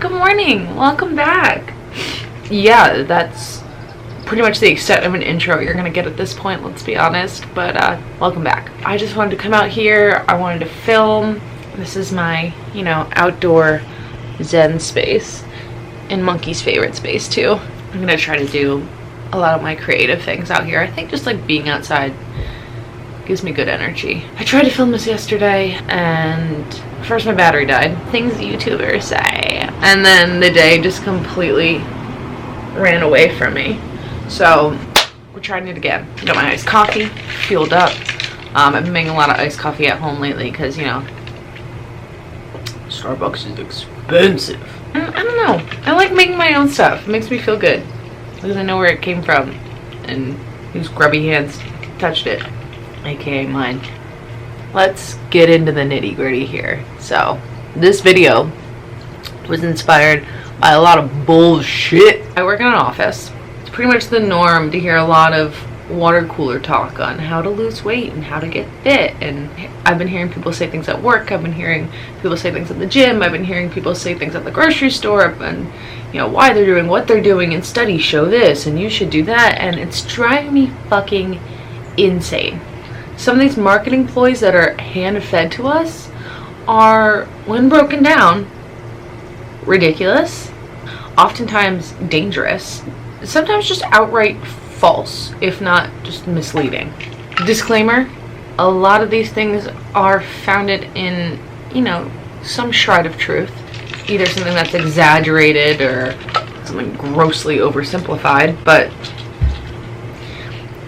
Good morning. Welcome back. Yeah, that's pretty much the extent of an intro you're gonna get at this point, let's be honest, but welcome back. I just wanted to come out here. I wanted to film. This is my, outdoor zen space, and Monkey's favorite space too. I'm gonna try to do a lot of my creative things out here. I think just like being outside gives me good energy. I tried to film this yesterday and first my battery died. Things YouTubers say. And then the day just completely ran away from me. So we're trying it again. Got my iced coffee, fueled up. I've been making a lot of iced coffee at home lately because, Starbucks is expensive. I don't know. I like making my own stuff. It makes me feel good because I know where it came from and whose grubby hands touched it, aka mine. Let's get into the nitty-gritty here. So this video was inspired by a lot of bullshit. I work in an office. It's pretty much the norm to hear a lot of water cooler talk on how to lose weight and how to get fit, and I've been hearing people say things at work, I've been hearing people say things at the gym, I've been hearing people say things at the grocery store, and why they're doing what they're doing, and studies show this and you should do that, and it's driving me fucking insane. Some of these marketing ploys that are hand-fed to us are, when broken down, ridiculous, oftentimes dangerous, sometimes just outright false, if not just misleading. Disclaimer, a lot of these things are founded in, some shred of truth, either something that's exaggerated or something grossly oversimplified, but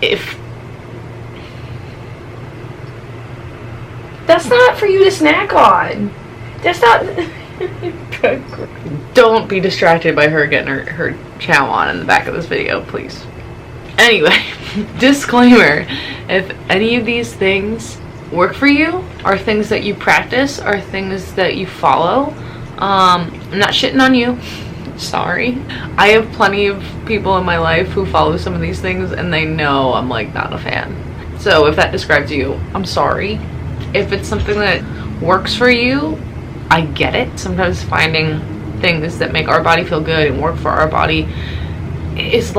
if that's not for you to snack on. That's not. Don't be distracted by her getting her chow on in the back of this video, please. Anyway, disclaimer, if any of these things work for you, are things that you practice, are things that you follow, I'm not shitting on you. Sorry. I have plenty of people in my life who follow some of these things and they know I'm not a fan. So if that describes you, I'm sorry. If it's something that works for you, I get it. Sometimes finding things that make our body feel good and work for our body is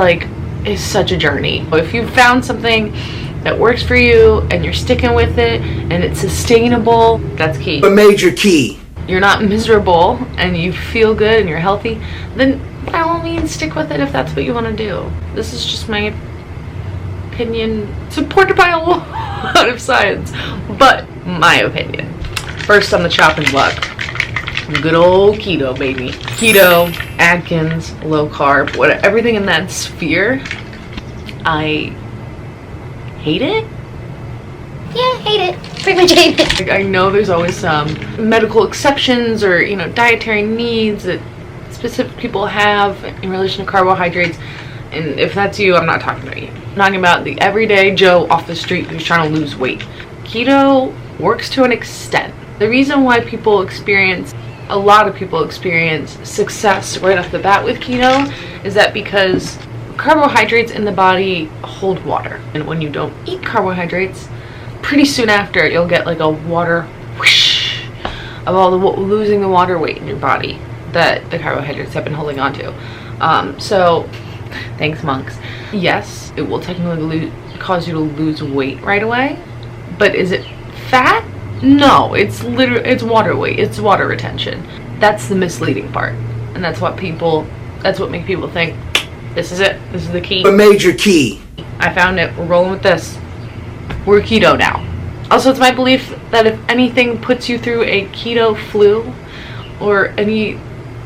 such a journey. If you've found something that works for you and you're sticking with it and it's sustainable, that's key. A major key. You're not miserable and you feel good and you're healthy, then by all means stick with it if that's what you want to do. This is just my opinion, supported by a lot of science, but my opinion. First on the chopping block, good old keto, baby. Keto, Atkins, low carb, everything in that sphere. I hate it. Yeah, hate it. Pretty much hate it. I know there's always some medical exceptions or dietary needs that specific people have in relation to carbohydrates. And if that's you, I'm not talking about you. I'm talking about the everyday Joe off the street who's trying to lose weight. Keto works to an extent. The reason why a lot of people experience success right off the bat with keto is that because carbohydrates in the body hold water. And when you don't eat carbohydrates, pretty soon after you'll get a water whoosh of all the losing the water weight in your body that the carbohydrates have been holding on to. So thanks, monks. Yes, it will technically cause you to lose weight right away, but is it fat? No, it's water weight. It's water retention. That's the misleading part, and that's what makes people think this is it. This is the key. A major key. I found it. We're rolling with this. We're keto now. Also, it's my belief that if anything puts you through a keto flu or any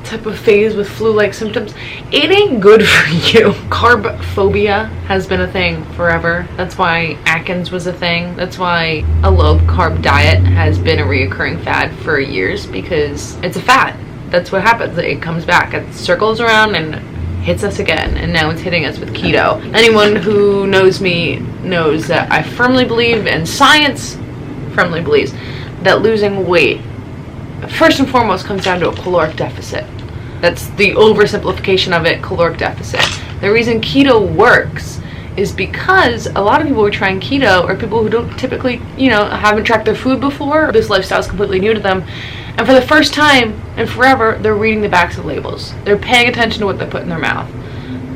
type of phase with flu-like symptoms, it ain't good for you. Carb phobia has been a thing forever. That's why Atkins was a thing. That's why a low-carb diet has been a reoccurring fad for years, because it's a fad. That's what happens. It comes back. It circles around and hits us again, and now it's hitting us with keto. Anyone who knows me knows that I firmly believe, and science firmly believes, that losing weight first and foremost comes down to a caloric deficit. That's the oversimplification of it, caloric deficit. The reason keto works is because a lot of people who are trying keto are people who don't typically, haven't tracked their food before. This lifestyle is completely new to them, And for the first time and forever, they're reading the backs of labels. They're paying attention to what they put in their mouth.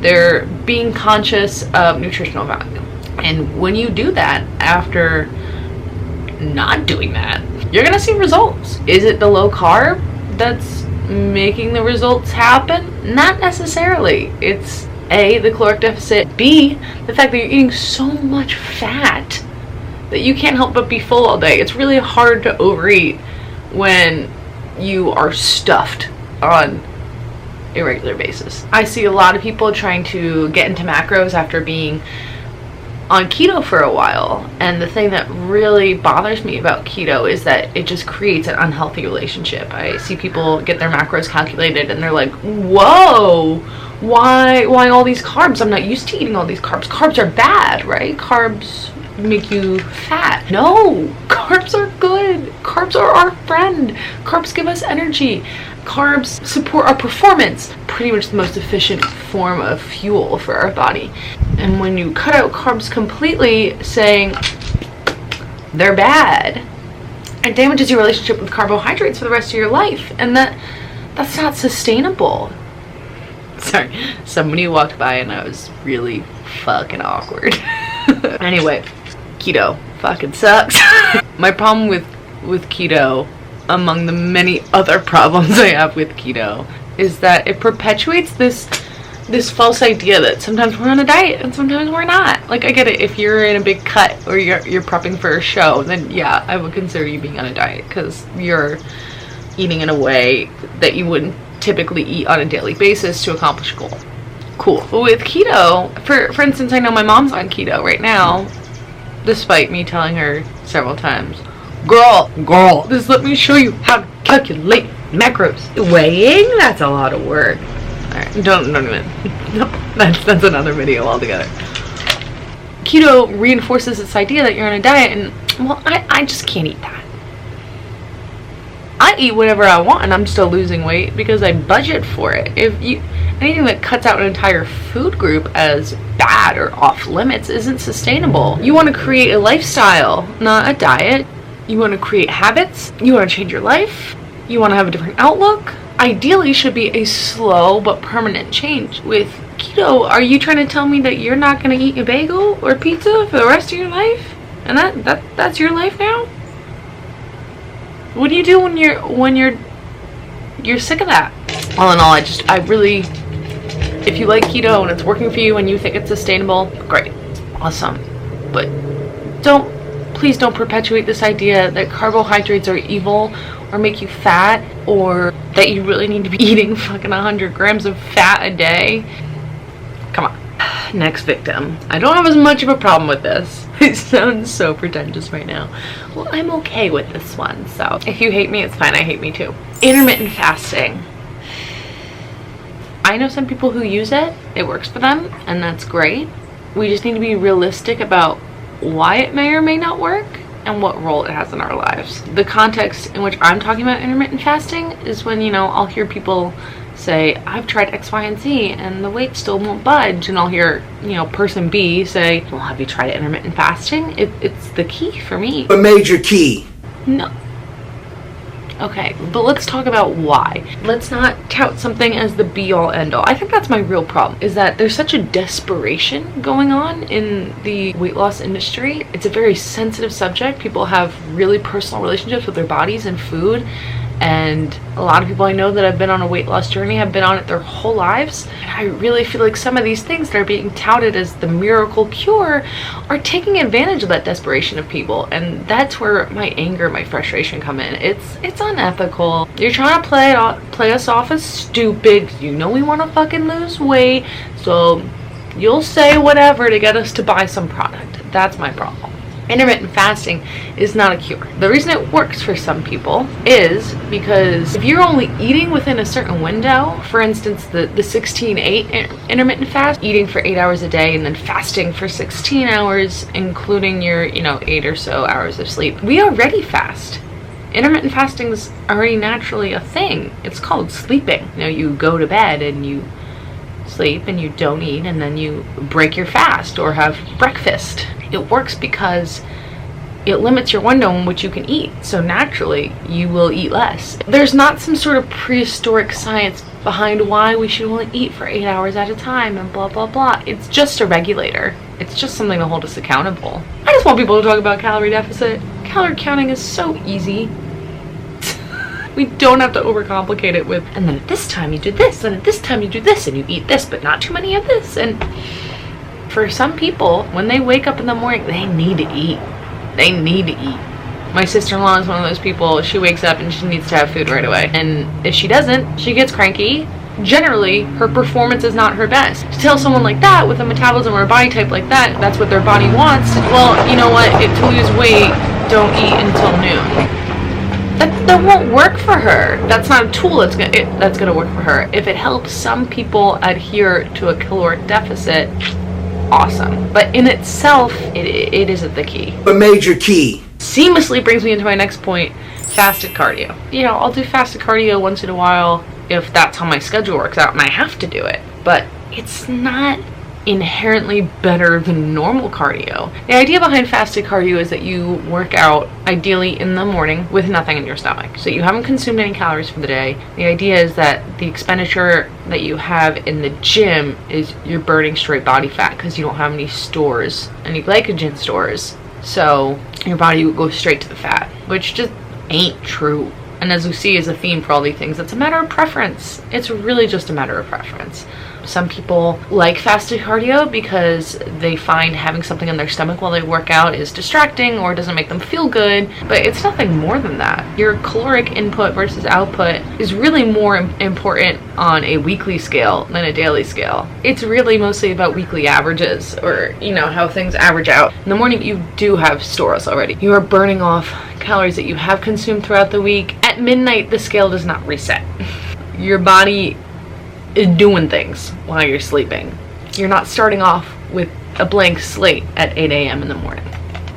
They're being conscious of nutritional value. And when you do that, after not doing that, you're going to see results. Is it the low carb that's making the results happen? Not necessarily. It's A, the caloric deficit, B, the fact that you're eating so much fat that you can't help but be full all day. It's really hard to overeat when you are stuffed on a regular basis. I see a lot of people trying to get into macros after being on keto for a while, and the thing that really bothers me about keto is that it just creates an unhealthy relationship. I see people get their macros calculated and they're like, whoa, why all these carbs? I'm not used to eating all these carbs. Carbs are bad, right? Carbs make you fat. No, carbs are good. Carbs are our friend. Carbs give us energy. Carbs support our performance. Pretty much the most efficient form of fuel for our body. And when you cut out carbs completely, saying they're bad, it damages your relationship with carbohydrates for the rest of your life. And that's not sustainable. Sorry, somebody walked by and I was really fucking awkward. Anyway, keto fucking sucks. My problem with keto, among the many other problems I have with keto, is that it perpetuates this false idea that sometimes we're on a diet and sometimes we're not. Like, I get it, if you're in a big cut or you're prepping for a show, then yeah, I would consider you being on a diet because you're eating in a way that you wouldn't typically eat on a daily basis to accomplish a goal. Cool. But with keto, for instance, I know my mom's on keto right now, despite me telling her several times, girl, just let me show you how to calculate macros. Weighing? That's a lot of work. Alright, don't even. No, that's another video altogether. Keto reinforces this idea that you're on a diet, and well, I just can't eat that. I eat whatever I want and I'm still losing weight because I budget for it. Anything that cuts out an entire food group as bad or off limits isn't sustainable. You want to create a lifestyle, not a diet. You want to create habits. You want to change your life. You want to have a different outlook. Ideally should be a slow but permanent change. With keto, are you trying to tell me that you're not going to eat a bagel or pizza for the rest of your life? And that's your life now? What do you do when you're sick of that? All in all, I really, if you like keto and it's working for you and you think it's sustainable, great, awesome. But please don't perpetuate this idea that carbohydrates are evil or make you fat, or that you really need to be eating fucking 100 grams of fat a day. Come on. Next victim. I don't have as much of a problem with this. It sounds so pretentious right now. Well, I'm okay with this one, so if you hate me, it's fine. I hate me too. Intermittent fasting. I know some people who use it. It works for them, and that's great. We just need to be realistic about why it may or may not work and what role it has in our lives. The context in which I'm talking about intermittent fasting is when, I'll hear people say, I've tried X, Y, and Z and the weight still won't budge. And I'll hear, person B say, well, have you tried intermittent fasting? It's the key for me. A major key. No. Okay, but let's talk about why. Let's not tout something as the be-all, end-all. I think that's my real problem, is that there's such a desperation going on in the weight loss industry. It's a very sensitive subject. People have really personal relationships with their bodies and food. And a lot of people I know that have been on a weight loss journey have been on it their whole lives. And I really feel like some of these things that are being touted as the miracle cure are taking advantage of that desperation of people. And that's where my anger, my frustration come in. It's unethical. You're trying to play us off as stupid. You know we want to fucking lose weight. So you'll say whatever to get us to buy some product. That's my problem. Intermittent fasting is not a cure. The reason it works for some people is because if you're only eating within a certain window, for instance, the 16-8 intermittent fast, eating for 8 hours a day and then fasting for 16 hours, including your, 8 or so hours of sleep, we already fast. Intermittent fasting is already naturally a thing. It's called sleeping. You go to bed and you sleep and you don't eat and then you break your fast or have breakfast. It works because it limits your window in which you can eat. So naturally, you will eat less. There's not some sort of prehistoric science behind why we should only eat for 8 hours at a time and blah, blah, blah. It's just a regulator. It's just something to hold us accountable. I just want people to talk about calorie deficit. Calorie counting is so easy. We don't have to overcomplicate it with, and then at this time you do this, and at this time you do this, and you eat this, but not too many of this. And for some people, when they wake up in the morning, they need to eat. They need to eat. My sister-in-law is one of those people. She wakes up and she needs to have food right away. And if she doesn't, she gets cranky. Generally, her performance is not her best. To tell someone like that with a metabolism or a body type like that, that's what their body wants. Well, you know what? To lose weight, don't eat until noon. That won't work for her. That's not a tool that's gonna work for her. If it helps some people adhere to a caloric deficit, awesome. But in itself, it isn't the key. A major key. Seamlessly brings me into my next point, fasted cardio. You know, I'll do fasted cardio once in a while if that's how my schedule works out and I have to do it. But it's not inherently better than normal cardio. The idea behind fasted cardio is that you work out ideally in the morning with nothing in your stomach. So you haven't consumed any calories for the day. The idea is that the expenditure that you have in the gym is you're burning straight body fat because you don't have any stores, any glycogen stores. So your body will go straight to the fat, which just ain't true. And as we see is a theme for all these things, it's a matter of preference. It's really just a matter of preference. Some people like fasted cardio because they find having something in their stomach while they work out is distracting or doesn't make them feel good, but it's nothing more than that. Your caloric input versus output is really more important on a weekly scale than a daily scale. It's really mostly about weekly averages, or you know, how things average out. In the morning you do have stores already. You are burning off calories that you have consumed throughout the week. At midnight the scale does not reset. Your body is doing things while you're sleeping. You're not starting off with a blank slate at 8 a.m. in the morning.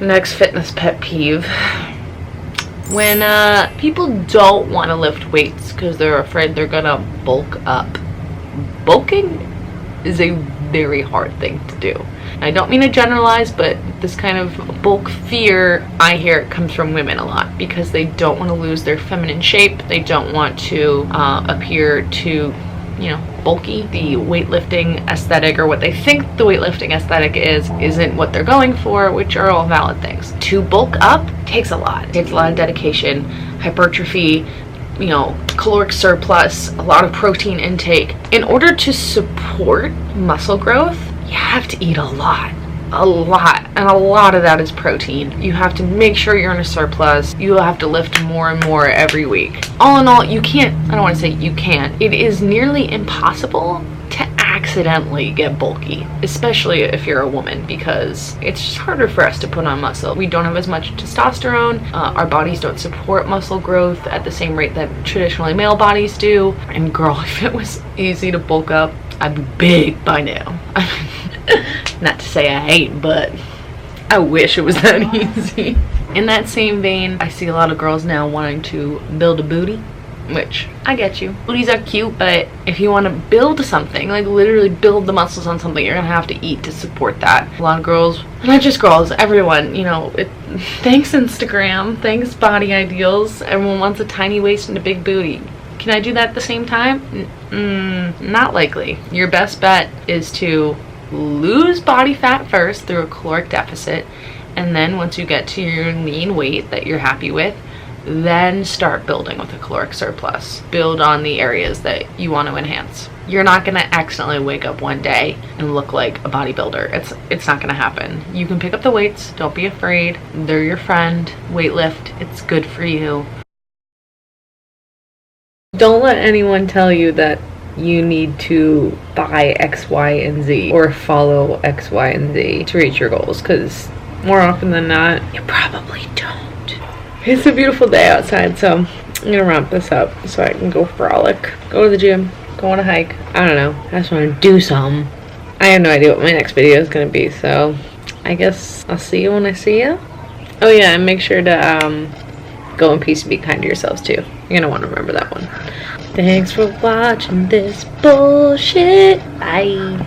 Next fitness pet peeve. When people don't want to lift weights because they're afraid they're gonna bulk up. Bulking is a very hard thing to do. I don't mean to generalize, but this kind of bulk fear, I hear it comes from women a lot because they don't want to lose their feminine shape. They don't want to appear too, you know, bulky. The weightlifting aesthetic, or what they think the weightlifting aesthetic isn't what they're going for, which are all valid things. To bulk up takes a lot. It takes a lot of dedication, hypertrophy, you know, caloric surplus, a lot of protein intake. In order to support muscle growth, you have to eat a lot, and a lot of that is protein. You have to make sure you're in a surplus. You have to lift more and more every week. All in all, you can't, I don't want to say you can't, it is nearly impossible to accidentally get bulky, especially if you're a woman, because it's just harder for us to put on muscle. We don't have as much testosterone. Our bodies don't support muscle growth at the same rate that traditionally male bodies do. And girl, if it was easy to bulk up, I'd be big by now. Not to say I ain't, but I wish it was that easy. In that same vein, I see a lot of girls now wanting to build a booty, which I get you. Booties are cute, but if you want to build something, like literally build the muscles on something, you're gonna have to eat to support that. A lot of girls, not just girls, everyone, you know, thanks Instagram, thanks body ideals, everyone wants a tiny waist and a big booty. Can I do that at the same time? Not likely. Your best bet is to lose body fat first through a caloric deficit, and then once you get to your lean weight that you're happy with, then start building with a caloric surplus. Build on the areas that you want to enhance. You're not going to accidentally wake up one day and look like a bodybuilder. It's not going to happen. You can pick up the weights. Don't be afraid. They're your friend. Weightlift. It's good for you. Don't let anyone tell you that you need to buy X, Y, and Z or follow X, Y, and Z to reach your goals, because more often than not, you probably don't. It's a beautiful day outside, so I'm gonna wrap this up so I can go frolic, go to the gym, go on a hike. I don't know, I just want to do something. I have no idea what my next video is gonna be, so I guess I'll see you when I see you. Oh yeah, and make sure to go in peace and be kind to yourselves too. You're gonna want to remember that one. Thanks for watching this bullshit. Bye.